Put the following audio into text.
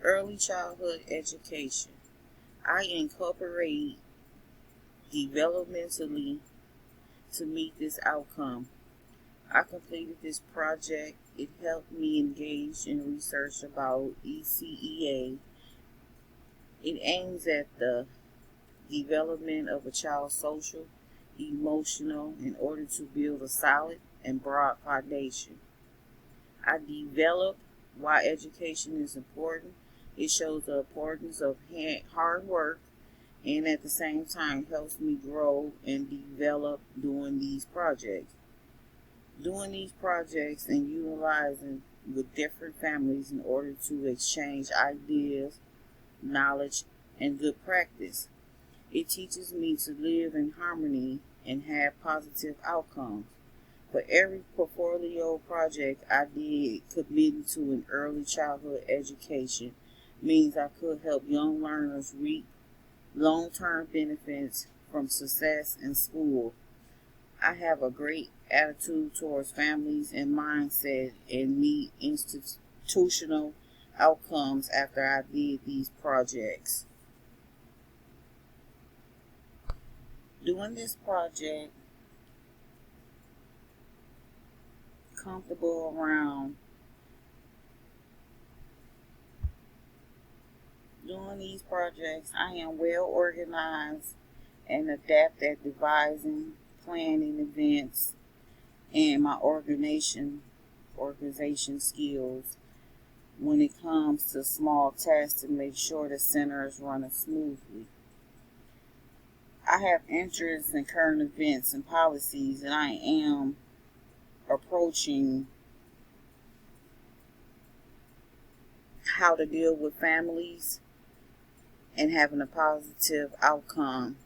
Early childhood education. I incorporate developmentally to meet this outcome. I completed this project. It helped me engage in research about ECEA. It aims at the development of a child's social, emotional, in order to build a solid and broad foundation. I develop why education is important. It shows the importance of hard work and at the same time helps me grow and develop doing these projects. Doing these projects and utilizing with different families in order to exchange ideas, knowledge, and good practice. It teaches me to live in harmony and have positive outcomes. For every portfolio project I did committed to an early childhood education means I could help young learners reap long-term benefits from success in school. I have a great attitude towards families and mindset and meet institutional outcomes after I did these projects. Doing this project, comfortable around doing these projects, I am well organized and adept at devising, planning events, and my organization skills when it comes to small tasks to make sure the center is running smoothly. I have interest in current events and policies, and I am approaching how to deal with families and having a positive outcome